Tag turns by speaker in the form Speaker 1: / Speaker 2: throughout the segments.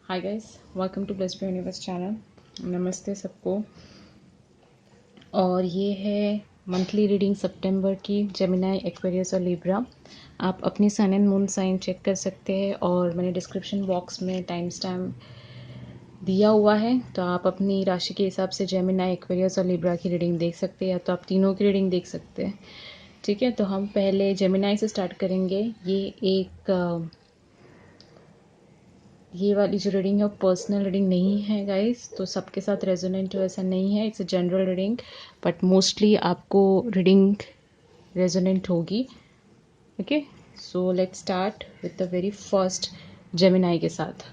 Speaker 1: Hi guys, welcome to blessed universe channel. नमस्ते सबको। और ये है मंथली रीडिंग सितंबर की जेमिनी, एक्वेरियस और लिब्रा। आप अपनी सन एंड मून साइन चेक कर सकते हैं और मैंने डिस्क्रिप्शन बॉक्स में टाइम स्टैम्प दिया हुआ है, तो आप अपनी राशि के हिसाब से जेमिनी, एक्वेरियस और लिब्रा की रीडिंग देख सकते हैं, या तो आप तीनों की रीडिंग देख सकते हैं। ठीक है, तो हम पहले जेमिनी से स्टार्ट करेंगे। ये वाली जो रीडिंग है वो पर्सनल रीडिंग नहीं है गाइस, तो सबके साथ रेजोनेंट हो ऐसा नहीं है। It's a general reading, but mostly आपको रीडिंग रेजोनेंट होगी। Okay, so let's start with the very first Gemini के साथ।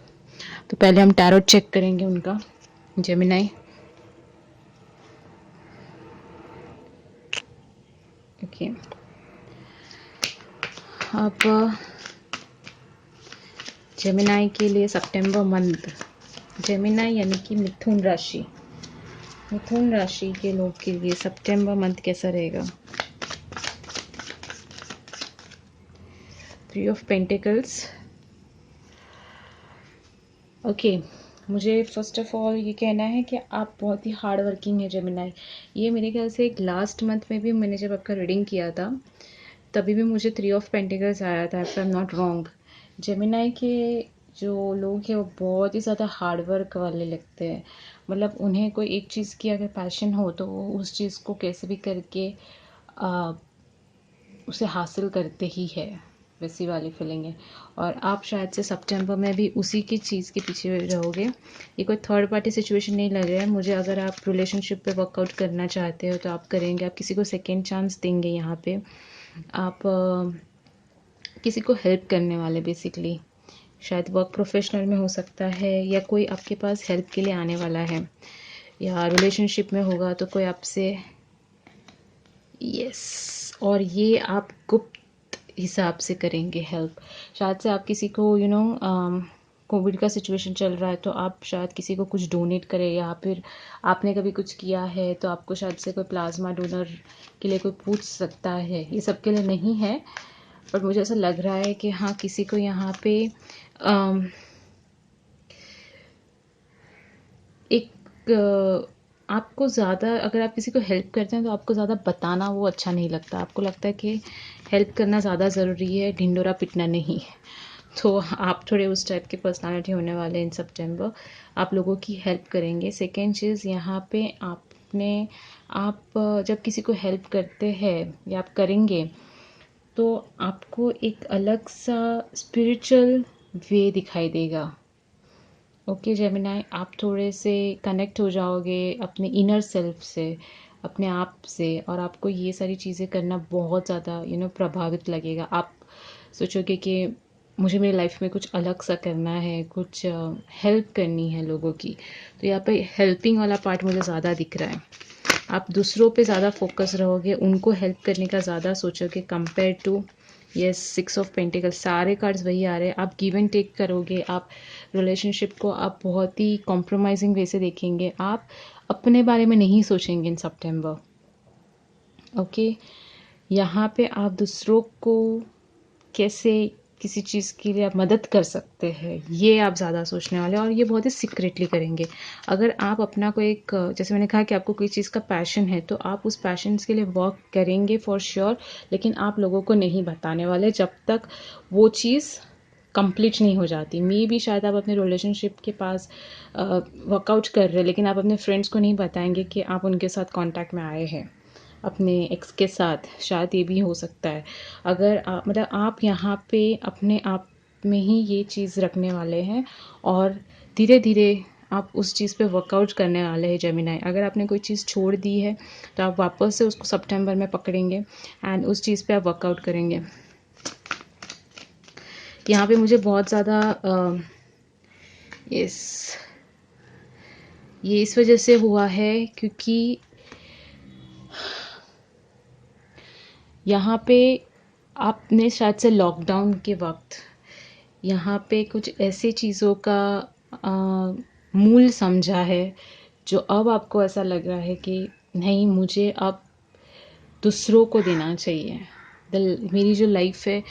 Speaker 1: तो पहले हम टैरोट चेक करेंगे उनका। Gemini, okay. अब जेमिनी के लिए सितंबर मंथ, जेमिनी यानी कि मिथुन राशि, मिथुन राशि के लोग के लिए सितंबर मंथ कैसा रहेगा। 3 ऑफ पेंटिकल्स। ओके, मुझे फर्स्ट ऑफ ऑल ये कहना है कि आप बहुत ही हार्ड वर्किंग है जेमिनी। ये मेरे ख्याल से एक लास्ट मंथ में भी मैंने जब आपका रीडिंग किया था तभी भी मुझे 3 ऑफ पेंटिकल्स आया था, if I am not wrong. Gemini के जो लोग हैं वो बहुत ही ज़्यादा हार्ड वर्क वाले लगते हैं। मतलब उन्हें कोई एक चीज़ की अगर पैशन हो तो वो उस चीज़ को कैसे भी करके आ, उसे हासिल करते ही है, वैसी वाली फीलिंग है। और आप शायद से सितंबर में भी उसी की चीज़ के पीछे रहोगे। ये कोई थर्ड पार्टी सिचुएशन नहीं लग रहा है मुझे। अगर आप रिलेशनशिप पे वर्कआउट करना चाहते हो तो आप करेंगे, आप किसी को सेकेंड चांस देंगे। यहाँ पे आप किसी को हेल्प करने वाले बेसिकली, शायद वर्क प्रोफेशनल में हो सकता है, या कोई आपके पास हेल्प के लिए आने वाला है, या रिलेशनशिप में होगा तो कोई आपसे, यस। और ये आप गुप्त हिसाब से करेंगे हेल्प। शायद से आप किसी को कोविड का सिचुएशन चल रहा है तो आप शायद किसी को कुछ डोनेट करें, या फिर आपने कभी कुछ किया है तो आपको शायद से कोई प्लाज्मा डोनर के लिए कोई पूछ सकता है। ये सब के लिए नहीं है, बट मुझे ऐसा लग रहा है कि हाँ, किसी को यहाँ पे एक आपको ज़्यादा, अगर आप किसी को हेल्प करते हैं तो आपको ज़्यादा बताना वो अच्छा नहीं लगता। आपको लगता है कि हेल्प करना ज़्यादा ज़रूरी है, ढिंडोरा पिटना नहीं। तो आप थोड़े उस टाइप के पर्सनालिटी होने वाले इन सितंबर। आप लोगों की हेल्प करेंगे। सेकेंड चीज़ यहाँ पे आप जब किसी को हेल्प करते हैं या आप करेंगे तो आपको एक अलग सा स्पिरिचुअल वे दिखाई देगा। ओके जेमिनी, आप थोड़े से कनेक्ट हो जाओगे अपने इनर सेल्फ से, अपने आप से, और आपको ये सारी चीज़ें करना बहुत ज़्यादा प्रभावित लगेगा। आप सोचोगे कि मुझे मेरी लाइफ में कुछ अलग सा करना है, कुछ हेल्प करनी है लोगों की। तो यहाँ पे हेल्पिंग वाला पार्ट मुझे ज़्यादा दिख रहा है। आप दूसरों पे ज़्यादा फोकस रहोगे, उनको हेल्प करने का ज़्यादा सोचोगे compare to, yes, 6 of pentacles. सारे कार्ड्स वही आ रहे हैं। आप गिव एंड टेक करोगे, आप रिलेशनशिप को आप बहुत ही कॉम्प्रोमाइजिंग वे से देखेंगे। आप अपने बारे में नहीं सोचेंगे इन सितंबर। ओके, यहाँ पे आप दूसरों को कैसे किसी चीज़ के लिए आप मदद कर सकते हैं, ये आप ज़्यादा सोचने वाले हैं, और ये बहुत ही सीक्रेटली करेंगे। अगर आप अपना कोई एक, जैसे मैंने कहा कि आपको कोई चीज़ का पैशन है तो आप उस पैशन के लिए वर्क करेंगे फॉर श्योर, लेकिन आप लोगों को नहीं बताने वाले जब तक वो चीज़ कंप्लीट नहीं हो जाती। मे भी शायद आप अपने रिलेशनशिप के पास वर्कआउट कर रहे हैं, लेकिन आप अपने फ्रेंड्स को नहीं बताएंगे कि आप उनके साथ कांटेक्ट में आए हैं, अपने एक्स के साथ। शायद ये भी हो सकता है। अगर मतलब आप यहाँ पे अपने आप में ही ये चीज़ रखने वाले हैं, और धीरे धीरे आप उस चीज़ पे वर्कआउट करने वाले हैं जेमिनी। अगर आपने कोई चीज़ छोड़ दी है तो आप वापस से उसको सितंबर में पकड़ेंगे एंड उस चीज़ पे आप वर्कआउट करेंगे। यहाँ पे मुझे बहुत ज़्यादा यस, ये इस वजह से हुआ है क्योंकि यहाँ पे आपने शायद से लॉकडाउन के वक्त यहाँ पे कुछ ऐसी चीज़ों का मूल समझा है, जो अब आपको ऐसा लग रहा है कि नहीं, मुझे अब दूसरों को देना चाहिए। मेरी जो लाइफ है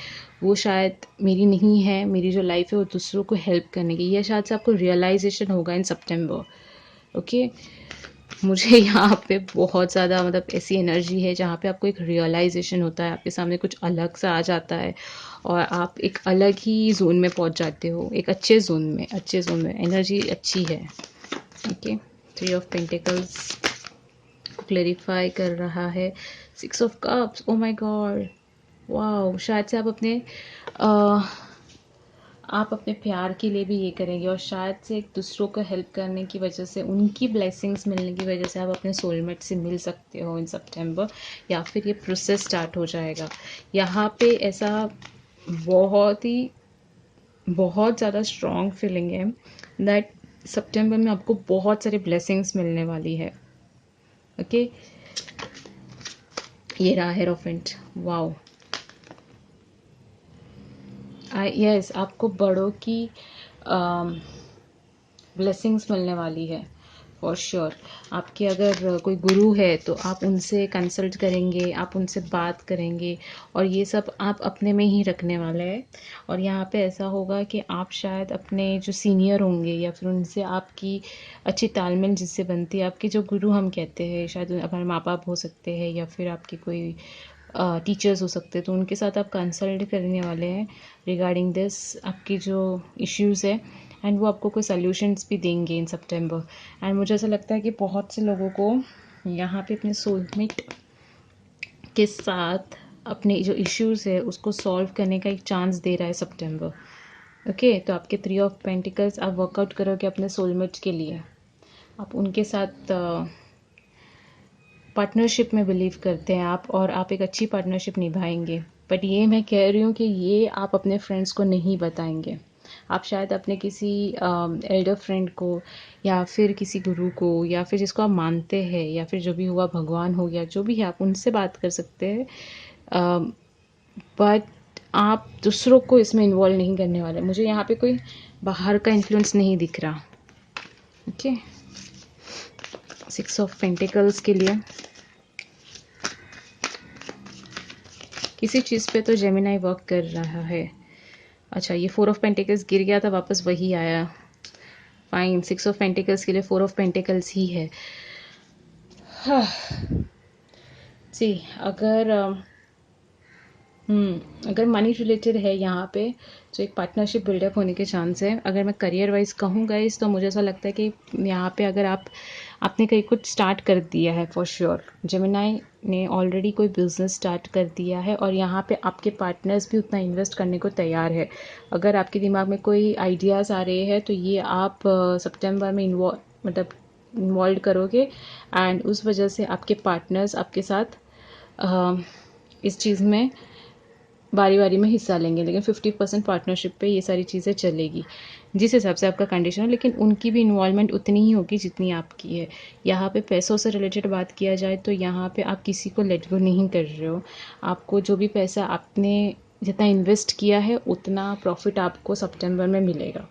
Speaker 1: वो शायद मेरी नहीं है, मेरी जो लाइफ है वो दूसरों को हेल्प करने की, यह शायद से आपको रियलाइजेशन होगा इन सितंबर। ओके, मुझे यहाँ पे बहुत ज़्यादा मतलब ऐसी एनर्जी है जहाँ पे आपको एक रियलाइजेशन होता है, आपके सामने कुछ अलग सा आ जाता है और आप एक अलग ही जोन में पहुँच जाते हो, एक अच्छे जोन में एनर्जी अच्छी है। ओके, 3 ऑफ पेंटिकल्स को क्लेरिफाई कर रहा है। 6 of cups, oh my God, wow, शायद से आप अपने प्यार के लिए भी ये करेंगे और शायद से एक दूसरों को हेल्प करने की वजह से, उनकी ब्लेसिंग्स मिलने की वजह से आप अपने सोलमेट से मिल सकते हो इन सितंबर, या फिर ये प्रोसेस स्टार्ट हो जाएगा। यहाँ पे ऐसा बहुत ज़्यादा स्ट्रॉन्ग फीलिंग है दैट सितंबर में आपको बहुत सारे ब्लेसिंग्स मिलने वाली है। ओके, ये रहा हेरोफेंट, वाओ, यस, आपको बड़ों की ब्लेसिंग्स मिलने वाली है फॉर श्योर। आपके अगर कोई गुरु है तो आप उनसे कंसल्ट करेंगे, आप उनसे बात करेंगे और ये सब आप अपने में ही रखने वाले हैं। और यहाँ पे ऐसा होगा कि आप शायद अपने जो सीनियर होंगे या फिर उनसे आपकी अच्छी तालमेल जिससे बनती है, आपके जो गुरु हम कहते हैं, शायद हमारे माँ बाप हो सकते हैं या फिर आपके कोई टीचर्स हो सकते हैं, तो उनके साथ आप कंसल्ट करने वाले हैं रिगार्डिंग दिस आपकी जो इश्यूज़ है, एंड वो आपको कोई सॉल्यूशंस भी देंगे इन सितंबर। एंड मुझे ऐसा लगता है कि बहुत से लोगों को यहाँ पे अपने सोलमेट के साथ अपने जो इश्यूज़ है उसको सॉल्व करने का एक चांस दे रहा है सितंबर। ओके, तो आपके 3 ऑफ पेंटिकल्स आप वर्कआउट करोगे अपने सोलमेट के लिए, आप उनके साथ पार्टनरशिप में बिलीव करते हैं आप, और आप एक अच्छी पार्टनरशिप निभाएंगे। बट ये मैं कह रही हूँ कि ये आप अपने फ्रेंड्स को नहीं बताएंगे। आप शायद अपने किसी एल्डर फ्रेंड को या फिर किसी गुरु को या फिर जिसको आप मानते हैं या फिर जो भी हुआ, भगवान हो गया, जो भी है, आप उनसे बात कर सकते हैं। बट आप दूसरों को इसमें इन्वॉल्व नहीं करने वाले। मुझे यहाँ पे कोई बाहर का इन्फ्लुएंस नहीं दिख रहा। ओके, 6 ऑफ पेंटिकल्स के लिए किसी चीज़ पे तो जेमिनाई वर्क कर रहा है। अच्छा, ये 4 ऑफ पेंटिकल्स गिर गया था, वापस वही आया। फाइन, 6 ऑफ पेंटिकल्स के लिए 4 ऑफ पेंटिकल्स ही है। हाँ जी, अगर मनी रिलेटेड है यहाँ पे तो एक पार्टनरशिप बिल्डअप होने के चांस है। अगर मैं करियर वाइज कहूँ गाइस, तो मुझे ऐसा लगता है कि यहाँ पे अगर आपने कहीं कुछ स्टार्ट कर दिया है फॉर श्योर, जेमिनाई ने ऑलरेडी कोई बिजनेस स्टार्ट कर दिया है और यहाँ पे आपके पार्टनर्स भी उतना इन्वेस्ट करने को तैयार है। अगर आपके दिमाग में कोई आइडियाज़ आ रहे हैं तो ये आप सितंबर में इन्वॉल्व करोगे, एंड उस वजह से आपके पार्टनर्स आपके साथ इस चीज़ में बारी बारी में हिस्सा लेंगे, लेकिन 50% पार्टनरशिप पे ये सारी चीज़ें चलेगी जिस हिसाब से आपका कंडीशन है। लेकिन उनकी भी इन्वॉल्वमेंट उतनी ही होगी जितनी आपकी है। यहाँ पे पैसों से रिलेटेड बात किया जाए तो यहाँ पे आप किसी को लेट गो नहीं कर रहे हो। आपको जो भी पैसा आपने जितना इन्वेस्ट किया है उतना प्रॉफिट आपको सितंबर में मिलेगा।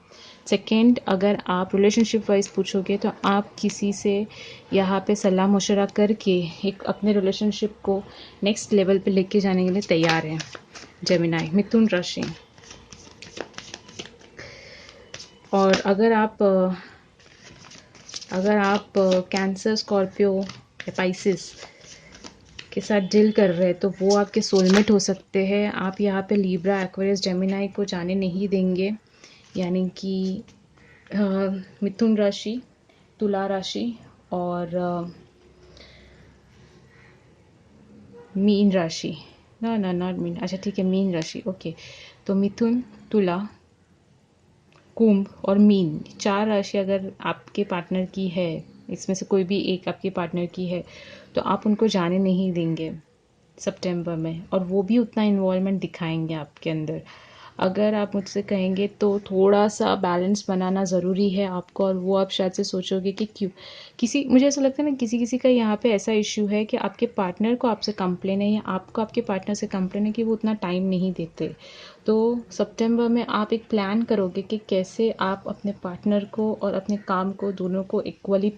Speaker 1: सेकेंड, अगर आप रिलेशनशिप वाइज पूछोगे तो आप किसी से यहाँ पे सलाह मशवरा करके एक अपने रिलेशनशिप को नेक्स्ट लेवल पे लेके जाने के लिए तैयार हैं। जेमिनाई, मिथुन राशि। और अगर आप कैंसर, स्कॉर्पियो या पाइसिस के साथ डील कर रहे हैं तो वो आपके सोलमेट हो सकते हैं। आप यहाँ पे लिब्रा, एक्वेरियस, जेमिनाई को जाने नहीं देंगे, यानी कि मिथुन राशि, तुला राशि और मीन राशि। ना नॉट मीन, अच्छा ठीक है, मीन राशि। ओके, तो मिथुन, तुला, कुंभ और मीन, 4 राशि अगर आपके पार्टनर की है, इसमें से कोई भी एक आपके पार्टनर की है, तो आप उनको जाने नहीं देंगे सितंबर में, और वो भी उतना इन्वॉल्वमेंट दिखाएंगे आपके अंदर। अगर आप मुझसे कहेंगे तो थोड़ा सा बैलेंस बनाना ज़रूरी है आपको, और वो आप शायद से सोचोगे कि क्यों मुझे ऐसा लगता है ना, किसी किसी का यहाँ पे ऐसा इश्यू है कि आपके पार्टनर को आपसे कंप्लेन है या आपको आपके पार्टनर से कंप्लेन है कि वो उतना टाइम नहीं देते। तो सितंबर में आप एक प्लान करोगे कि कैसे आप अपने पार्टनर को और अपने काम को, दोनों को इक्वली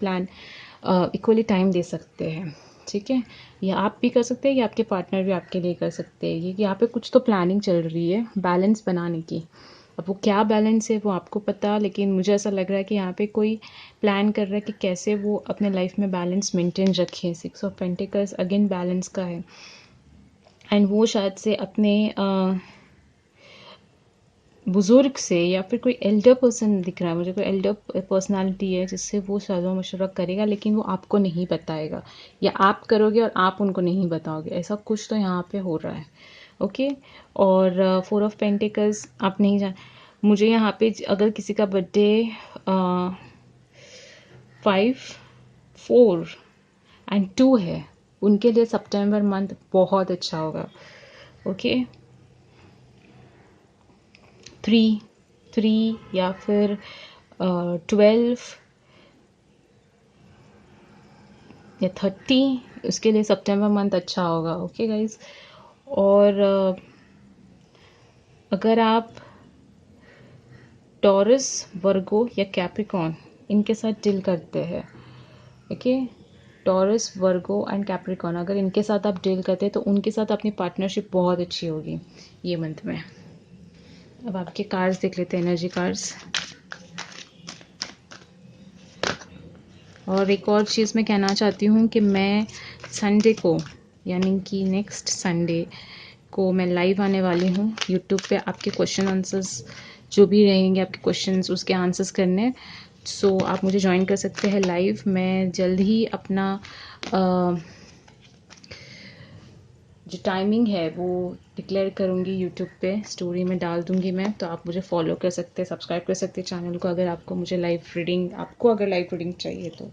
Speaker 1: टाइम दे सकते हैं। ठीक है, या आप भी कर सकते हैं या आपके पार्टनर भी आपके लिए कर सकते हैं। ये यहाँ पे कुछ तो प्लानिंग चल रही है बैलेंस बनाने की। अब वो क्या बैलेंस है वो आपको पता, लेकिन मुझे ऐसा लग रहा है कि यहाँ पे कोई प्लान कर रहा है कि कैसे वो अपने लाइफ में बैलेंस मेंटेन रखें। 6 ऑफ पेंटिकल्स अगेन बैलेंस का है, एंड वो शायद से अपने बुजुर्ग से या फिर कोई एल्डर पर्सन दिख रहा है मुझे, कोई एल्डर पर्सनालिटी है जिससे वो सलाह मशवरा करेगा, लेकिन वो आपको नहीं बताएगा, या आप करोगे और आप उनको नहीं बताओगे, ऐसा कुछ तो यहाँ पे हो रहा है। ओके, और 4 ऑफ पेंटिकल्स आप नहीं जान, मुझे यहाँ पे अगर किसी का बर्थडे 5, 4 एंड 2 है, उनके लिए सितंबर मंथ बहुत अच्छा होगा। ओके, 3 या फिर 12 या 30, उसके लिए सितंबर मंथ अच्छा होगा। ओके गाइज, और अगर आप टॉरस, वर्गो या कैप्रिकॉन इनके साथ डील करते हैं, okay, taurus, Virgo and Capricorn, अगर इनके साथ आप डील करते हैं तो उनके साथ अपनी पार्टनरशिप बहुत अच्छी होगी ये मंथ में। अब आपके कार्ड्स देख लेते हैं, एनर्जी कार्ड्स। और एक और चीज़ मैं कहना चाहती हूँ कि मैं संडे को, यानी कि नेक्स्ट संडे को मैं लाइव आने वाली हूँ यूट्यूब पे, आपके क्वेश्चन आंसर्स जो भी रहेंगे, आपके क्वेश्चंस उसके आंसर्स करने। सो आप मुझे ज्वाइन कर सकते हैं लाइव। मैं जल्द ही अपना जो टाइमिंग है वो डिक्लेयर करूँगी यूट्यूब पे, स्टोरी में डाल दूँगी मैं, तो आप मुझे फॉलो कर सकते हैं, सब्सक्राइब कर सकते हैं चैनल को, अगर आपको मुझे लाइव रीडिंग, आपको अगर लाइव रीडिंग चाहिए तो।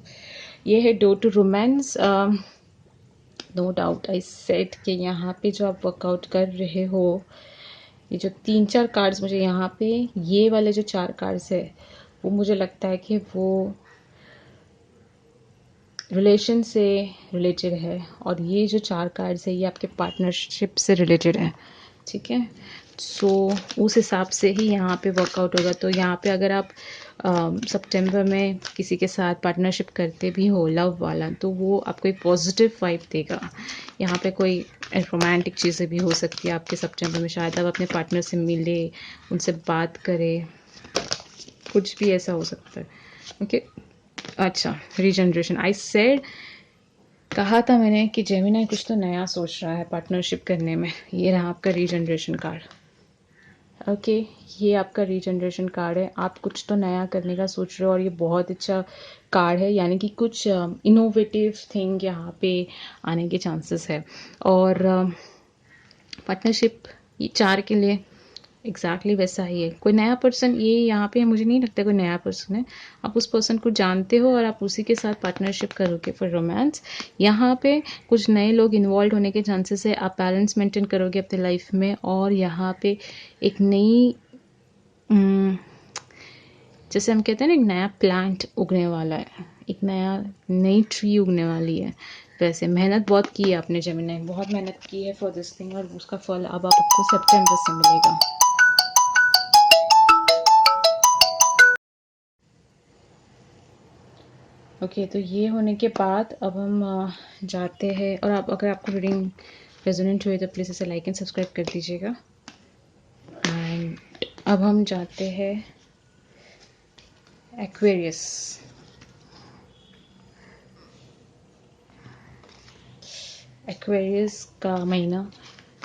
Speaker 1: ये है door to romance. No doubt I said कि यहाँ पे जो आप वर्कआउट कर रहे हो, ये जो 3-4 कार्ड्स मुझे यहाँ पे, ये वाले जो 4 कार्ड्स है वो मुझे लगता है कि वो रिलेशन से रिलेटेड है, और ये जो 4 कार्ड्स है ये आपके पार्टनरशिप से रिलेटेड है। ठीक है, सो उस हिसाब से ही यहाँ पे वर्कआउट होगा। तो यहाँ पे अगर आप सितंबर में किसी के साथ पार्टनरशिप करते भी हो लव वाला, तो वो आपको एक पॉजिटिव वाइब देगा। यहाँ पे कोई रोमांटिक चीज़ें भी हो सकती है आपके सितंबर में, शायद आप अपने पार्टनर से मिले, उनसे बात करें, कुछ भी ऐसा हो सकता है। ओके, अच्छा, रीजनरेशन आई सेड, कहा था मैंने कि जेमिनी कुछ तो नया सोच रहा है पार्टनरशिप करने में। ये रहा आपका रीजनरेशन कार्ड। ओके, ये आपका रीजनरेशन कार्ड है, आप कुछ तो नया करने का सोच रहे हो, और ये बहुत अच्छा कार्ड है, यानी कि कुछ इनोवेटिव थिंग यहाँ पे आने के चांसेस है। और पार्टनरशिप ये 4 के लिए एग्जैक्टली वैसा ही है। कोई नया पर्सन ये यहाँ पे, मुझे नहीं लगता कोई नया पर्सन है, आप उस पर्सन को जानते हो और आप उसी के साथ पार्टनरशिप करोगे फॉर रोमांस। यहाँ पे कुछ नए लोग इन्वॉल्व होने के चांसेस है, आप बैलेंस मेंटेन करोगे अपने लाइफ में, और यहाँ पे एक नई जैसे हम कहते हैं ना, एक नया प्लांट उगने वाला है, एक नई ट्री उगने वाली है। वैसे मेहनत बहुत की है आपने जेमिनी, बहुत मेहनत की है फॉर दिस थिंग, और उसका फल अब आपको सितंबर से मिलेगा। ओके, तो ये होने के बाद अब हम जाते हैं, और आप अगर आपको रीडिंग रेजोनेंट हुई तो प्लीज़ इसे लाइक एंड सब्सक्राइब कर दीजिएगा। एंड अब हम जाते हैं एक्वेरियस। एक्वेरियस का महीना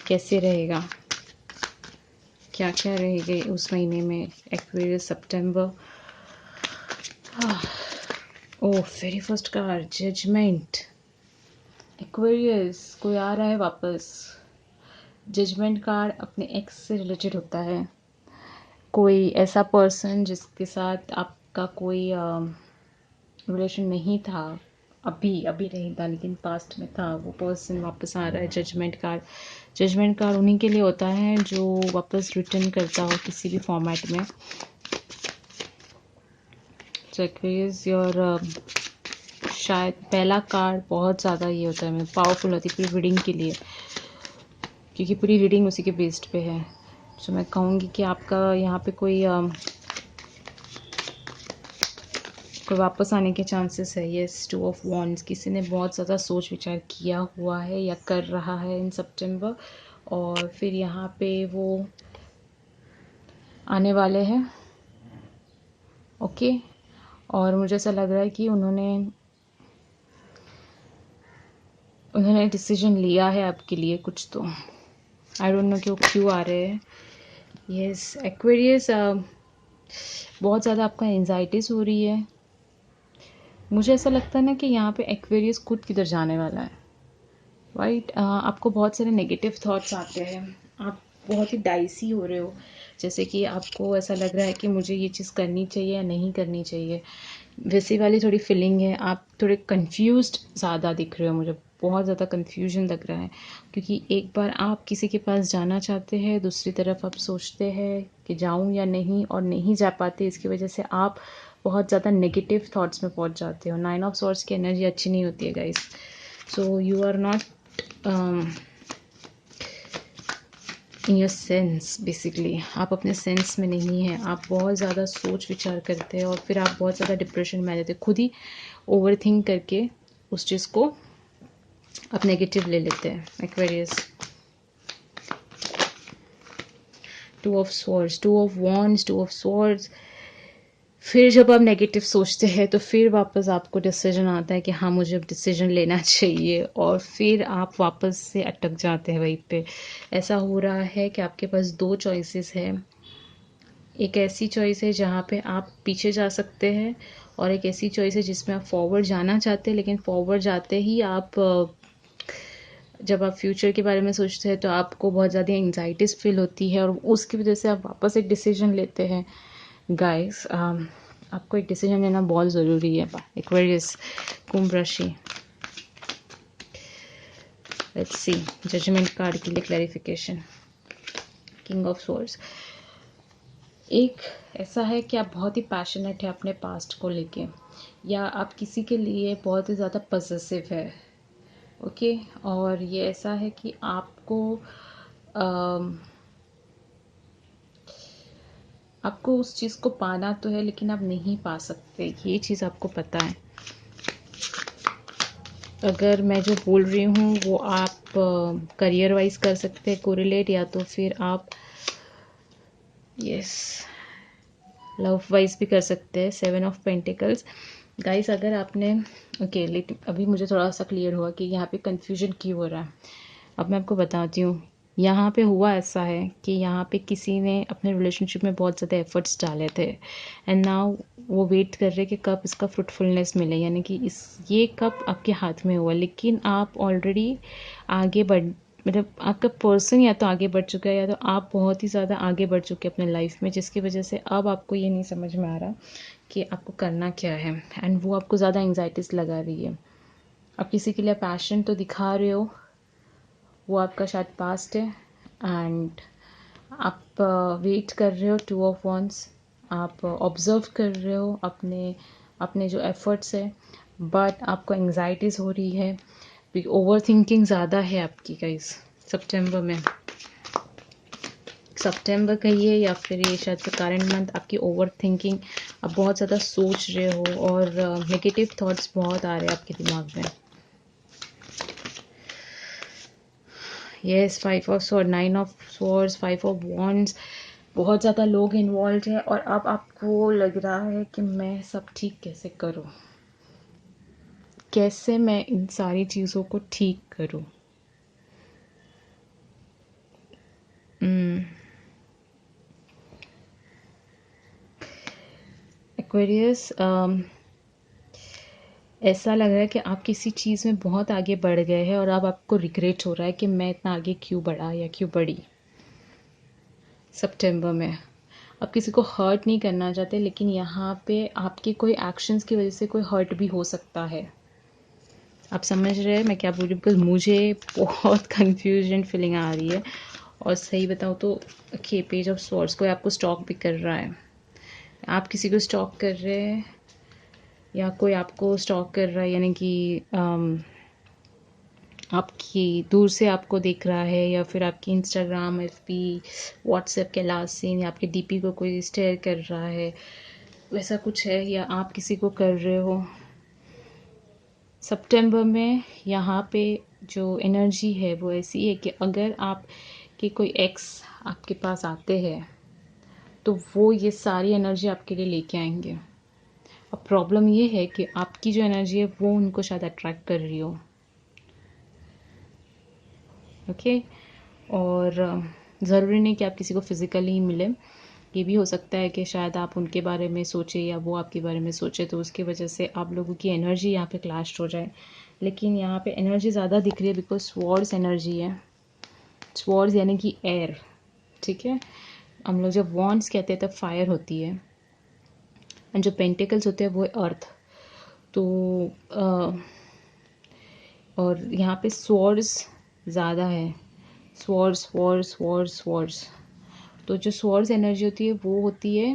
Speaker 1: कैसे रहेगा, क्या क्या रहेगा उस महीने में, एक्वेरियस सितंबर। Oh, very first card judgement. Aquarius कोई आ रहा है वापस। जजमेंट कार्ड अपने एक्स से रिलेटेड होता है, कोई ऐसा पर्सन जिसके साथ आपका कोई रिलेशन नहीं था, अभी अभी नहीं था लेकिन पास्ट में था, वो पर्सन वापस आ रहा है। जजमेंट कार्ड उन्हीं के लिए होता है जो वापस रिटर्न करता हो किसी भी फॉर्मेट में। एक्वेरियस योर, शायद पहला कार्ड बहुत ज़्यादा ये होता है, पावरफुल होती है पूरी रीडिंग के लिए, क्योंकि पूरी रीडिंग उसी के बेस्ड पे है। तो मैं कहूँगी कि आपका यहाँ पे कोई कोई वापस आने के चांसेस है। यस, 2 ऑफ वॉन्ड्स, किसी ने बहुत ज़्यादा सोच विचार किया हुआ है या कर रहा है इन सितंबर, और फिर यहाँ पे वो आने वाले हैं। ओके, और मुझे ऐसा लग रहा है कि उन्होंने डिसीजन लिया है आपके लिए कुछ, तो आई डोंट नो कि वो क्यों आ रहे हैं। यस एक्वेरियस, बहुत ज़्यादा आपका एंजाइटीज़ हो रही है। मुझे ऐसा लगता है ना कि यहाँ पे एक्वेरियस खुद किधर जाने वाला है, राइट। आपको बहुत सारे नेगेटिव थॉट्स आते हैं, आप बहुत ही डाइसी हो रहे हो, जैसे कि आपको ऐसा लग रहा है कि मुझे ये चीज़ करनी चाहिए या नहीं करनी चाहिए, वैसी वाली थोड़ी फीलिंग है। आप थोड़े कंफ्यूज्ड ज़्यादा दिख रहे हो, मुझे बहुत ज़्यादा कंफ्यूजन लग रहा है, क्योंकि एक बार आप किसी के पास जाना चाहते हैं, दूसरी तरफ आप सोचते हैं कि जाऊं या नहीं, और नहीं जा पाते। इसकी वजह से आप बहुत ज़्यादा नेगेटिव थॉट्स में पहुंच जाते हो। 9 ऑफ सॉर्ड्स की एनर्जी अच्छी नहीं होती है guys, so you are not in your sense. Basically आप अपने सेंस में नहीं हैं, आप बहुत ज़्यादा सोच विचार करते हैं और फिर आप बहुत ज़्यादा डिप्रेशन में आ जाते हैं, खुद ही ओवर थिंक करके उस चीज़ को आप नेगेटिव ले लेते हैं। Aquarius, 2 of swords, 2 of wands, 2 of swords. फिर जब आप नेगेटिव सोचते हैं तो फिर वापस आपको डिसीजन आता है कि हाँ मुझे अब डिसीजन लेना चाहिए, और फिर आप वापस से अटक जाते हैं वहीं पे। ऐसा हो रहा है कि आपके पास 2 चॉइसेस है। एक ऐसी चॉइस है जहाँ पे आप पीछे जा सकते हैं, और एक ऐसी चॉइस है जिसमें आप फॉरवर्ड जाना चाहते हैं, लेकिन फॉरवर्ड जाते ही आप जब आप फ्यूचर के बारे में सोचते हैं तो आपको बहुत ज़्यादा एंग्जाइटीज़ फील होती है, और उसकी वजह से आप वापस एक डिसीजन लेते हैं। गाइस, आपको एक डिसीजन लेना बहुत ज़रूरी है। एक्वेरियस, कुंभ राशि, लेट्स सी जजमेंट कार्ड के लिए क्लैरिफिकेशन। किंग ऑफ स्वॉर्ड्स, एक ऐसा है कि आप बहुत ही पैशनेट है अपने पास्ट को लेके, या आप किसी के लिए बहुत ही ज़्यादा पॉसेसिव है। ओके, और ये ऐसा है कि आपको उस चीज़ को पाना तो है, लेकिन आप नहीं पा सकते, ये चीज़ आपको पता है। अगर मैं जो बोल रही हूँ वो आप करियर वाइज कर सकते हैं कोरिलेट, या तो फिर आप यस लव वाइज भी कर सकते हैं। 7 ऑफ पेंटिकल्स। गाइस, अगर आपने ओके लेकिन अभी मुझे थोड़ा सा क्लियर हुआ कि यहाँ पे कंफ्यूजन क्यों हो रहा है। अब मैं आपको बताती हूँ। यहाँ पे हुआ ऐसा है कि यहाँ पे किसी ने अपने रिलेशनशिप में बहुत ज़्यादा एफर्ट्स डाले थे, एंड नाउ वो वेट कर रहे कि कब इसका फ्रूटफुलनेस मिले, यानी कि ये कब आपके हाथ में हुआ, लेकिन आप ऑलरेडी आगे बढ़ मतलब आपका पर्सन या तो आगे बढ़ चुका है, या तो आप बहुत ही ज़्यादा आगे बढ़ चुके हैं अपने लाइफ में, जिसकी वजह से अब आपको ये नहीं समझ में आ रहा कि आपको करना क्या है, एंड वो आपको ज़्यादा एंग्जाइटीज लगा रही है। आप किसी के लिए पैशन तो दिखा रहे हो, वो आपका शायद पास्ट है, एंड आप वेट कर रहे हो। 2 ऑफ वॉन्ड्स, आप ऑब्जर्व कर रहे हो अपने अपने जो एफर्ट्स है, बट आपको एंग्जाइटीज़ हो रही है, ओवर थिंकिंग ज़्यादा है आपकी गाइस। सितंबर कहिए या फिर ये शायद से करंट मंथ, आपकी ओवर थिंकिंग, आप बहुत ज़्यादा सोच रहे हो, और नेगेटिव थॉट्स बहुत आ रहे हैं आपके दिमाग में। Yes, 5 of sword, 9 of swords, 5 of wands. बहुत ज़्यादा लोग इन्वॉल्व हैं, और अब आपको लग रहा है कि मैं सब ठीक कैसे करूं, कैसे मैं इन सारी चीज़ों को ठीक करूं। एक्वेरियस, ऐसा लग रहा है कि आप किसी चीज़ में बहुत आगे बढ़ गए हैं, और अब आपको रिग्रेट हो रहा है कि मैं इतना आगे क्यों बढ़ा या क्यों बढ़ी। सितंबर में आप किसी को हर्ट नहीं करना चाहते, लेकिन यहाँ पे आपके कोई एक्शंस की वजह से कोई हर्ट भी हो सकता है। आप समझ रहे हैं मैं क्या बोल रही हूँ, बिकॉज मुझे बहुत कंफ्यूजन फीलिंग आ रही है, और सही बताऊँ तो पेज ऑफ स्वॉर्ड्स, कोई आपको स्टॉक भी कर रहा है, आप किसी को स्टॉक कर रहे हैं, या कोई आपको स्टॉक कर रहा है, यानी कि आपकी दूर से आपको देख रहा है, या फिर आपकी इंस्टाग्राम, एफबी, व्हाट्सएप के लास्ट सीन, या आपके डीपी को कोई स्टेयर कर रहा है। वैसा कुछ है या आप किसी को कर रहे हो। सितंबर में यहाँ पे जो एनर्जी है वो ऐसी है कि अगर आप के कोई एक्स आपके पास आते हैं तो वो ये सारी एनर्जी आपके लिए लेके आएंगे। अब प्रॉब्लम ये है कि आपकी जो एनर्जी है वो उनको शायद अट्रैक्ट कर रही हो। ओके। और ज़रूरी नहीं कि आप किसी को फिज़िकली ही मिले, ये भी हो सकता है कि शायद आप उनके बारे में सोचें या वो आपके बारे में सोचे, तो उसकी वजह से आप लोगों की एनर्जी यहाँ पे क्लैश हो जाए। लेकिन यहाँ पे एनर्जी ज़्यादा दिख रही है बिकॉज स्वॉर्ड्स एनर्जी है। स्वॉर्ड्स यानी कि एयर, ठीक है। हम लोग जब वॉन्ड्स कहते हैं तब फायर होती है, एंड जो पेंटिकल्स होते हैं वो अर्थ। तो और यहाँ पे स्वॉर्ड्स ज़्यादा है, स्वॉर्ड्स स्वॉर्ड्स स्वॉर्ड्स स्वॉर्ड्स। तो जो स्वॉर्ड्स एनर्जी होती है वो होती है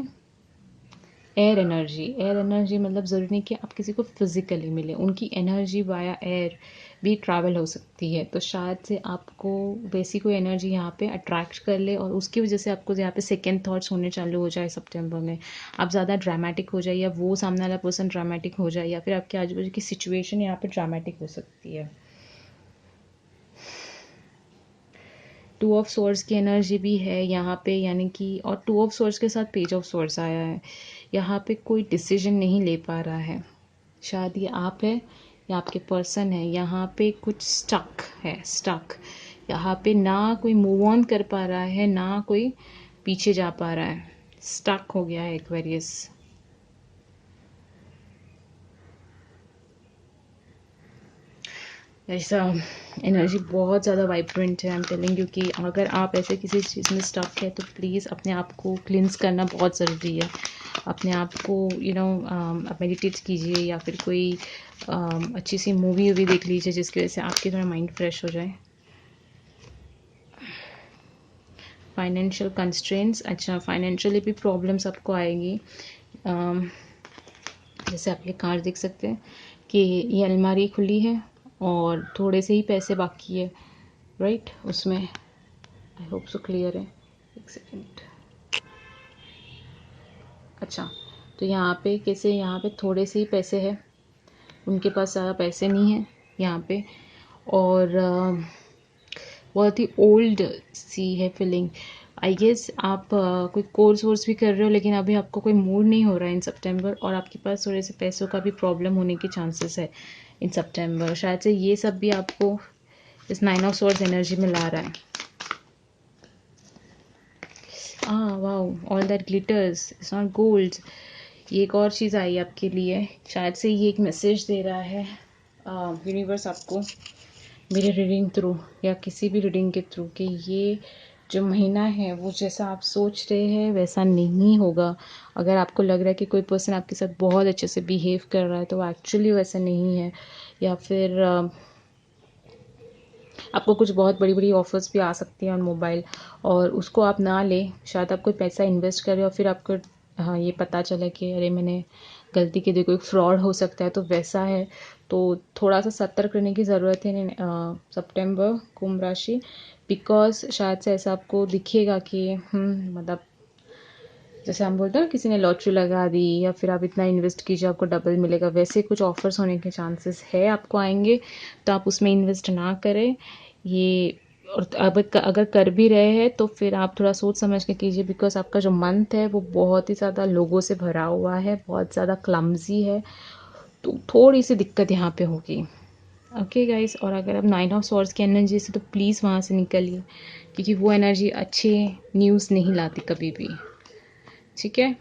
Speaker 1: एयर एनर्जी। एयर एनर्जी मतलब ज़रूरी नहीं कि आप किसी को फिज़िकली मिले, उनकी एनर्जी वाया एयर भी ट्रैवल हो सकती है। तो शायद से आपको वैसी कोई एनर्जी यहाँ पे अट्रैक्ट कर ले और उसकी वजह से आपको यहाँ पे सेकंड थॉट्स होने चालू हो जाए सितंबर में। आप ज़्यादा ड्रामेटिक हो जाए या वो सामने वाला पर्सन ड्रामेटिक हो जाए या फिर आपके आजू बाजू की सिचुएशन यहाँ पे ड्रामेटिक हो सकती है। टू ऑफ सोर्स की एनर्जी भी है यहाँ पे, यानी कि और टू ऑफ सोर्स के साथ पेज ऑफ सोर्स आया है। यहाँ पे कोई डिसीजन नहीं ले पा रहा है, शायद ये आप है या आपके पर्सन है। यहाँ पे कुछ स्टक है, स्टक। यहाँ पे ना कोई मूव ऑन कर पा रहा है ना कोई पीछे जा पा रहा है, स्टक हो गया है एक्वेरियस। ऐसा एनर्जी बहुत ज़्यादा वाइब्रेंट है। आई एम टेलिंग यू कि अगर आप ऐसे किसी चीज़ में स्टक है तो प्लीज़ अपने आप को क्लिनस करना बहुत ज़रूरी है। अपने आप को आप मेडिटेट कीजिए या फिर कोई अच्छी सी मूवी वूवी देख लीजिए जिसकी वजह से आपके थोड़ा माइंड फ्रेश हो जाए। फाइनेंशियल कंस्ट्रेंट्स, अच्छा फाइनेंशियली भी प्रॉब्लम्स आपको आएगी। जैसे आप ये कार्ड देख सकते हैं कि ये अलमारी खुली है और थोड़े से ही पैसे बाकी है, राइट। उसमें आई होप सो क्लियर है। एक सेकेंड। अच्छा, तो यहाँ पे कैसे, यहाँ पे थोड़े से ही पैसे है, उनके पास ज़्यादा पैसे नहीं है यहाँ पे। और बहुत ही ओल्ड सी है फीलिंग। आई गेस आप कोई कोर्स वोर्स भी कर रहे हो लेकिन अभी आपको कोई मूड नहीं हो रहा है इन सितंबर, और आपके पास थोड़े से पैसों का भी प्रॉब्लम होने के चांसेस है इन सितंबर। शायद से ये सब भी आपको इस 9 ऑफ स्वॉर्ड्स एनर्जी में ला रहा है। Wow, all that glitters it's not gold. ये एक और चीज़ आई आपके लिए, शायद से ये एक मैसेज दे रहा है यूनिवर्स आपको मेरे रीडिंग थ्रू या किसी भी रीडिंग के थ्रू, कि ये जो महीना है वो जैसा आप सोच रहे हैं वैसा नहीं होगा। अगर आपको लग रहा है कि कोई पर्सन आपके साथ बहुत अच्छे से बिहेव कर रहा है तो वो एक्चुअली वैसा नहीं है। या फिर आपको कुछ बहुत बड़ी बड़ी ऑफर्स भी आ सकती हैं ऑन मोबाइल और उसको आप ना लें। शायद आप कोई पैसा इन्वेस्ट कर रहे हो और फिर आपको हाँ ये पता चला कि अरे मैंने गलती की थी, कोई फ्रॉड हो सकता है, तो वैसा है। तो थोड़ा सा सतर्क रहने की ज़रूरत है सितंबर कुंभ राशि, बिकॉज शायद से ऐसा आपको दिखेगा कि मतलब जैसे हम बोलते हैं किसी ने लॉटरी लगा दी या फिर आप इतना इन्वेस्ट कीजिए आपको डबल मिलेगा, वैसे कुछ ऑफर्स होने के चांसेस है आपको आएंगे। तो आप उसमें इन्वेस्ट ना करें ये। और अब अगर कर भी रहे हैं तो फिर आप थोड़ा सोच समझ के कीजिए, बिकॉज आपका जो मंथ है वो बहुत ही ज़्यादा लोगों से भरा हुआ है, बहुत ज़्यादा क्लमजी है, तो थोड़ी सी दिक्कत यहाँ पे होगी। ओके गाइस, और अगर आप 9 ऑफ स्वॉर्ड्स की एनर्जी से तो प्लीज़ वहाँ से निकलिए, क्योंकि वो एनर्जी अच्छे न्यूज़ नहीं लाती कभी भी, ठीक है।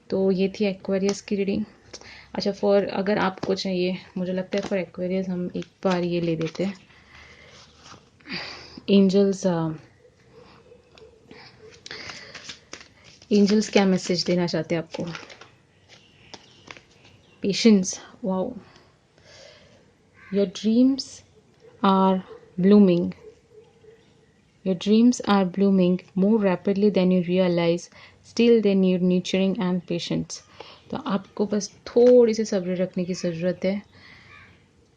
Speaker 1: तो ये थी एक्वेरियस की रीडिंग। अच्छा, फॉर अगर आपको चाहिए, मुझे लगता है फॉर एक्वेरियस हम एक बार ये ले देते हैं एंजल्स। एंजल्स क्या मैसेज देना चाहते हैं आपको? Patience, wow. Your dreams are blooming. Your dreams are blooming more rapidly than you realize. Still they need nurturing and patience. तो आपको बस थोड़ी सी सब्र रखने की ज़रूरत है।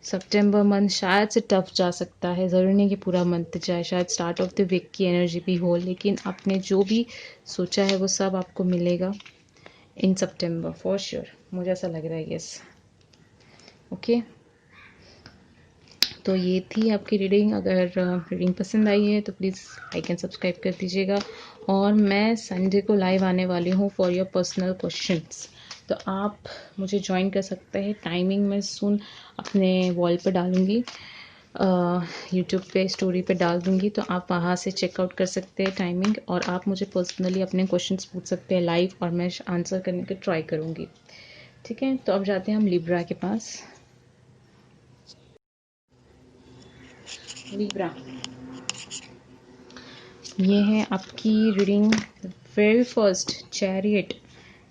Speaker 1: सितंबर मंथ शायद से टफ जा सकता है, ज़रूरी नहीं कि पूरा मंथ जाए, शायद स्टार्ट ऑफ द वीक की एनर्जी भी हो, लेकिन आपने जो भी सोचा है वो सब आपको मिलेगा। इन सितंबर फॉर श्योर, मुझे ऐसा लग रहा है। Yes, okay. तो ये थी आपकी रीडिंग। अगर रीडिंग पसंद आई है तो प्लीज़ लाइक एंड सब्सक्राइब कर दीजिएगा। और मैं संडे को लाइव आने वाली हूँ फॉर योर पर्सनल क्वेश्चंस, तो आप मुझे ज्वाइन कर सकते हैं। टाइमिंग मैं सुन अपने वॉल पे डालूँगी, यूट्यूब पे स्टोरी पे डाल दूँगी, तो आप वहाँ से चेकआउट कर सकते हैं टाइमिंग, और आप मुझे पर्सनली अपने क्वेश्चंस पूछ सकते हैं लाइव, और मैं आंसर करने की ट्राई करूँगी। ठीक है, तो अब जाते हैं हम लिब्रा के पास। लिब्रा, ये है आपकी reading. Very first, chariot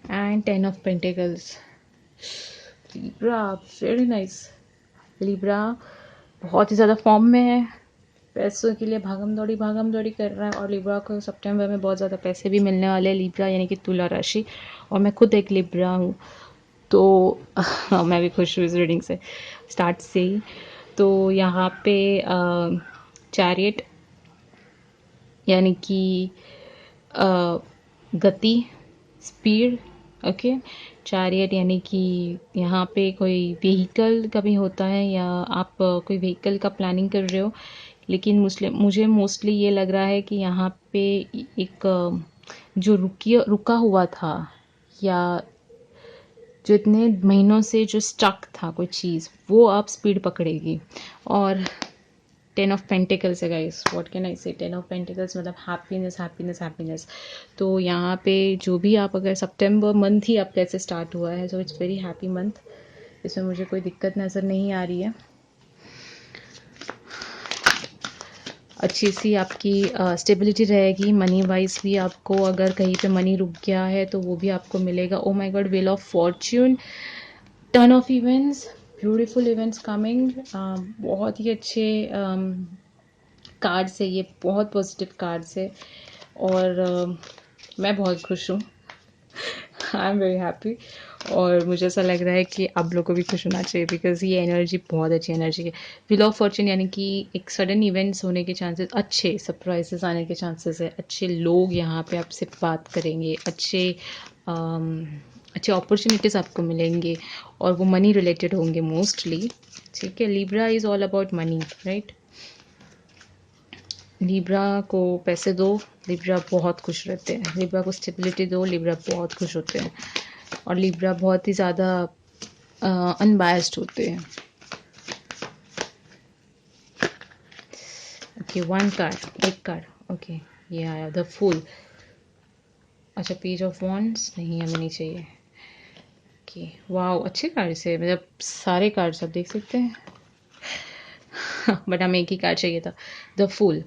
Speaker 1: and 10 of pentacles. Libra, very nice. Libra बहुत ही ज़्यादा फॉर्म में है, पैसों के लिए भागम दौड़ी कर रहा है, और लिब्रा को सितंबर में बहुत ज़्यादा पैसे भी मिलने वाले हैं। लिब्रा यानी कि तुला राशि, और मैं खुद एक लिब्रा हूँ, तो मैं भी खुश हूँ इस रीडिंग से स्टार्ट से ही। तो यहाँ पे चैरियट यानी कि गति, स्पीड, ओके। चैरियट यानी कि यहाँ पे कोई व्हीकल का भी होता है, या आप कोई व्हीकल का प्लानिंग कर रहे हो, लेकिन मुझे मोस्टली ये लग रहा है कि यहाँ पे एक जो रुका हुआ था, या जो इतने महीनों से जो स्टक था कोई चीज़, वो आप स्पीड पकड़ेगी। और 10 ऑफ पेंटिकल्स है गाइस, व्हाट कैन आई से। 10 ऑफ पेंटिकल्स मतलब हैप्पीनेस हैप्पीनेस हैप्पीनेस। तो यहाँ पे जो भी आप, अगर सितंबर मंथ ही आपका ऐसे स्टार्ट हुआ है, so it's very happy month, इसमें मुझे कोई दिक्कत नज़र नहीं आ रही है। अच्छी सी आपकी स्टेबिलिटी रहेगी। मनी वाइज भी आपको, अगर कहीं पे मनी रुक गया है तो वो भी आपको मिलेगा। Oh my God, wheel of Fortune, turn off events, beautiful events coming. बहुत ही अच्छे कार्ड्स है ये, बहुत पॉजिटिव कार्ड्स है, और मैं बहुत खुश हूँ। आई एम वेरी हैप्पी, और मुझे ऐसा लग रहा है कि आप लोगों को भी खुश होना चाहिए, बिकॉज ये एनर्जी बहुत अच्छी एनर्जी है। व्हील ऑफ फॉर्च्यून यानी कि एक सडन इवेंट्स होने के चांसेस, अच्छे सरप्राइजेस आने के चांसेस है, अच्छे लोग यहाँ पे आपसे बात करेंगे, अच्छे अपॉर्चुनिटीज़ आपको मिलेंगे, और वो मनी रिलेटेड होंगे मोस्टली। ठीक है, Libra is all about money, right. Libra को पैसे दो, लिब्रा बहुत खुश रहते हैं। लिब्रा को स्टेबिलिटी दो, लिब्रा बहुत खुश होते हैं। और लिब्रा बहुत ही ज़्यादा अनबायस्ड होते हैं। ओके, वन कार्ड, एक कार्ड, ओके, ये आया द फूल। अच्छा, पेज ऑफ वॉन्ड्स नहीं, हमें नहीं चाहिए। ओके, वाओ, अच्छे कार्ड से, मतलब सारे कार्ड्स आप देख सकते हैं। बट हमें एक ही कार्ड चाहिए था, द फूल।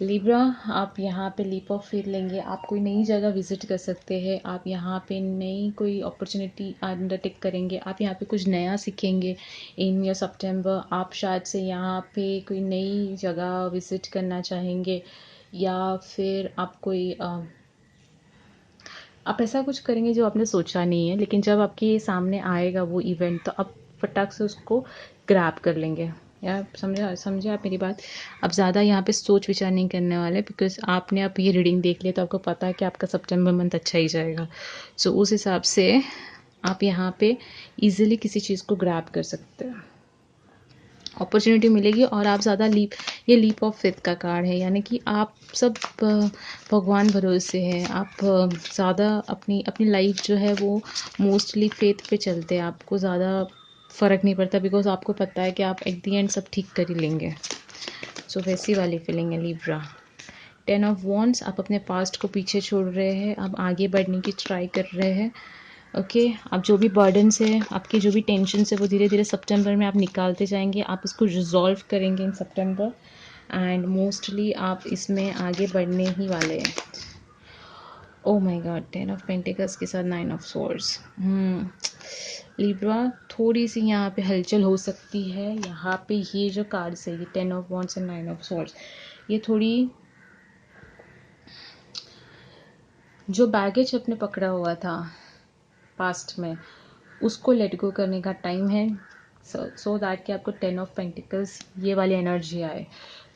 Speaker 1: लिब्रा, आप यहाँ पे लीप ऑफ फेथ लेंगे, आप कोई नई जगह विजिट कर सकते हैं, आप यहाँ पे नई कोई अपॉर्चुनिटी अंडरटेक करेंगे, आप यहाँ पे कुछ नया सीखेंगे इन योर सितंबर। आप शायद से यहाँ पे कोई नई जगह विजिट करना चाहेंगे, या फिर आप कोई आप ऐसा कुछ करेंगे जो आपने सोचा नहीं है, लेकिन जब आपके सामने आएगा वो इवेंट, तो आप फटाक से उसको ग्रैब कर लेंगे। या समझे आप मेरी बात। अब ज़्यादा यहाँ पे सोच विचार नहीं करने वाले, बिकॉज आपने अब ये रीडिंग देख लिया, तो आपको पता है कि आपका सितंबर मंथ अच्छा ही जाएगा। सो उस हिसाब से आप यहाँ पे इजीली किसी चीज़ को ग्रैब कर सकते हैं, अपॉर्चुनिटी मिलेगी। और आप ज़्यादा ये लीप ऑफ फेथ का कार्ड है, यानी कि आप सब भगवान भरोसे हैं। आप ज़्यादा अपनी अपनी लाइफ जो है वो मोस्टली फेथ पे चलते हैं, आपको ज़्यादा फ़र्क नहीं पड़ता, बिकॉज आपको पता है कि आप एट दी एंड सब ठीक कर ही लेंगे। सो वैसी वाली फीलिंग है लिब्रा। 10 ऑफ वॉन्ड्स, आप अपने पास्ट को पीछे छोड़ रहे हैं, आप आगे बढ़ने की ट्राई कर रहे हैं। ओके, आप जो भी बर्डन्स है, आपकी जो भी टेंशन है, वो धीरे धीरे सितंबर में आप निकालते जाएंगे, आप इसको रिजॉल्व करेंगे इन सितंबर, एंड मोस्टली आप इसमें आगे बढ़ने ही वाले हैं। Oh my God, 10 of pentacles के साथ 9 ऑफ स्वॉर्ड्स। लिब्रा, थोड़ी सी यहाँ पे हलचल हो सकती है। यहाँ पे ये जो कार्ड्स है, ये 10 of wands and 9 of swords, ये थोड़ी जो बैगेज अपने पकड़ा हुआ था पास्ट में, उसको लेट गो करने का टाइम है, सो दैट कि आपको 10 ऑफ पेंटिकल्स ये वाली एनर्जी आए।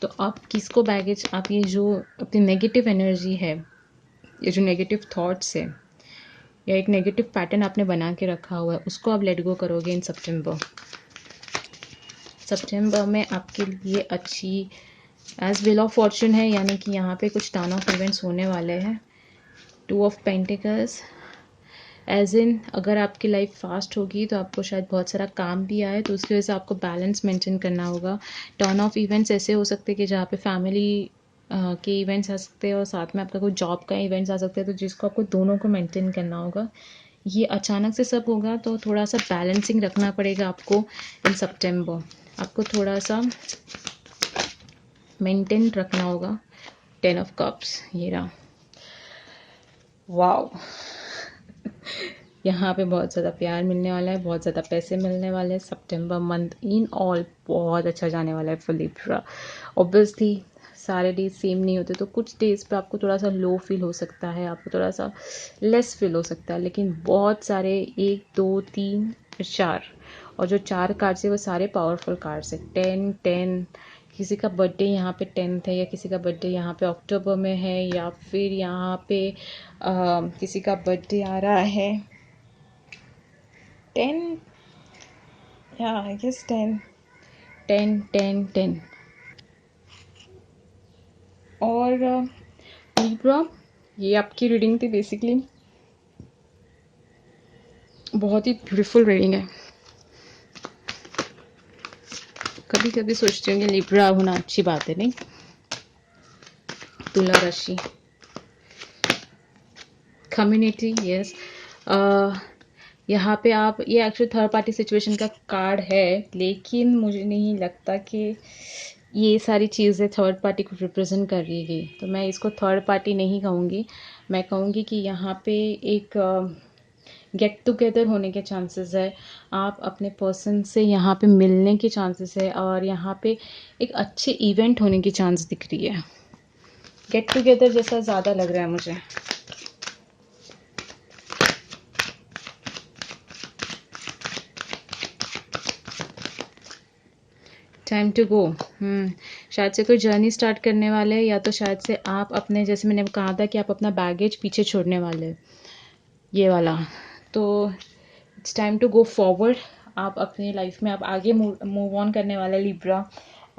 Speaker 1: तो आप किसको बैगेज, आप ये जो अपनी नेगेटिव एनर्जी है, ये जो नेगेटिव थॉट्स है, या एक नेगेटिव पैटर्न आपने बना के रखा हुआ है, उसको आप लेट गो करोगे इन सितंबर। सितंबर में आपके लिए अच्छी एज व्हील ऑफ फॉर्चून है, यानी कि यहाँ पे कुछ टर्न ऑफ इवेंट्स होने वाले हैं। 2 ऑफ पेंटिकल्स एज इन, अगर आपकी लाइफ फास्ट होगी तो आपको शायद बहुत सारा काम भी आए, तो उसकी वजह से आपको बैलेंस मेंटेन करना होगा। टर्न ऑफ इवेंट्स ऐसे हो सकते हैं कि जहाँ पे फैमिली के इवेंट्स आ सकते हैं और साथ में आपका कोई जॉब का इवेंट्स आ सकते हैं, तो जिसको आपको दोनों को मेंटेन करना होगा। ये अचानक से सब होगा, तो थोड़ा सा बैलेंसिंग रखना पड़ेगा आपको इन सितंबर। आपको थोड़ा सा मेंटेन रखना होगा। 10 ऑफ कप्स, ये रहा। वाओ यहाँ पे बहुत ज़्यादा प्यार मिलने वाला है, बहुत ज़्यादा पैसे मिलने वाले हैं। सितंबर मंथ इन ऑल बहुत अच्छा जाने वाला है फॉर लिब्रा। ऑब्वियसली सारे डेज सेम नहीं होते, तो कुछ डेज पे आपको थोड़ा सा लो फील हो सकता है, आपको थोड़ा सा लेस फील हो सकता है, लेकिन बहुत सारे 1 2 3 4, और जो 4 कार्ड्स है वो सारे पावरफुल कार्ड्स है। 10 किसी का बर्थडे यहाँ पे 10th है, या किसी का बर्थडे यहाँ पे अक्टूबर में है, या फिर यहाँ पे किसी का बर्थडे आ रहा है 10, या आई गेस 10 और लिब्रा, ये आपकी रीडिंग थी बेसिकली। बहुत ही ब्यूटीफुल रीडिंग है। कभी कभी सोचती हूँ कि लिब्रा होना अच्छी बात है, नहीं? तुला राशि कम्युनिटी, यस। यहाँ पे आप, ये एक्चुअली थर्ड पार्टी सिचुएशन का कार्ड है, लेकिन मुझे नहीं लगता कि ये सारी चीज़ें थर्ड पार्टी को रिप्रेजेंट कर रही है, तो मैं इसको थर्ड पार्टी नहीं कहूँगी। मैं कहूँगी कि यहाँ पे एक गेट टुगेदर होने के चांसेस है, आप अपने पर्सन से यहाँ पे मिलने के चांसेस है, और यहाँ पे एक अच्छे इवेंट होने की चांस दिख रही है। गेट टुगेदर जैसा ज़्यादा लग रहा है मुझे। Time to go. शायद से कोई जर्नी स्टार्ट करने वाले हैं, या तो शायद से आप अपने, जैसे मैंने कहा था कि आप अपना बैगेज पीछे छोड़ने वाले हैं, ये वाला। तो it's time to go forward. आप अपनी लाइफ में आप आगे मूव ऑन करने वाले लिब्रा।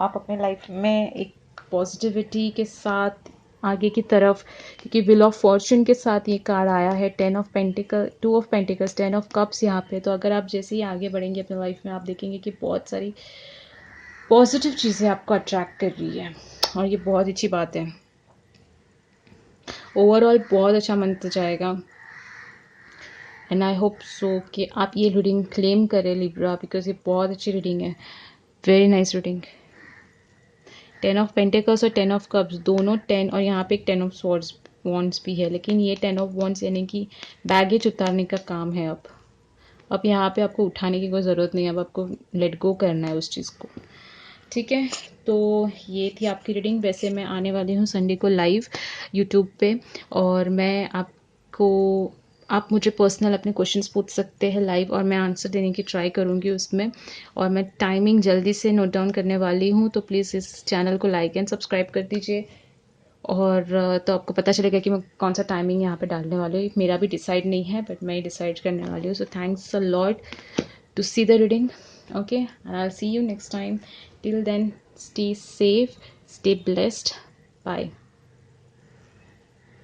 Speaker 1: आप अपने लाइफ में एक पॉजिटिविटी के साथ आगे की तरफ, क्योंकि व्हील ऑफ फॉर्चून के साथ ये कार्ड आया है, 10 of pentacle, 2 of pentacles, 10 of cups यहाँ पे। तो अगर आप जैसे ही आगे बढ़ेंगे अपनी लाइफ में, आप देखेंगे कि बहुत सारी पॉजिटिव चीज़ें आपको अट्रैक्ट कर रही है, और ये बहुत अच्छी बात है। ओवरऑल बहुत अच्छा मंथ जाएगा, एंड आई होप सो कि आप ये रीडिंग क्लेम करें लिब्रा, बिकॉज ये बहुत अच्छी रीडिंग है, very nice reading. 10 of pentacles और 10 ऑफ कप्स दोनों 10, और यहाँ पे एक 10 ऑफ स्वॉर्ड्स वॉन्ड्स भी है, लेकिन ये 10 ऑफ वॉन्ड्स यानी कि बैगेज उतारने का काम है। अब यहाँ पे आपको उठाने की कोई ज़रूरत नहीं है, अब आपको लेट गो करना है उस चीज़ को, ठीक है? तो ये थी आपकी रीडिंग। वैसे मैं आने वाली हूँ संडे को लाइव यूट्यूब पे, और मैं आपको, आप मुझे पर्सनल अपने क्वेश्चंस पूछ सकते हैं लाइव, और मैं आंसर देने की ट्राई करूँगी उसमें, और मैं टाइमिंग जल्दी से नोट डाउन करने वाली हूँ। तो प्लीज़ इस चैनल को लाइक एंड सब्सक्राइब कर दीजिए, और तो आपको पता चलेगा कि मैं कौन सा टाइमिंग यहाँ पे डालने वाली हूँ। मेरा भी डिसाइड नहीं है, बट मैं डिसाइड करने वाली हूँ। So thanks a lot to see the reading. Okay, and I'll see you next time. Till then, stay safe, stay blessed. Bye.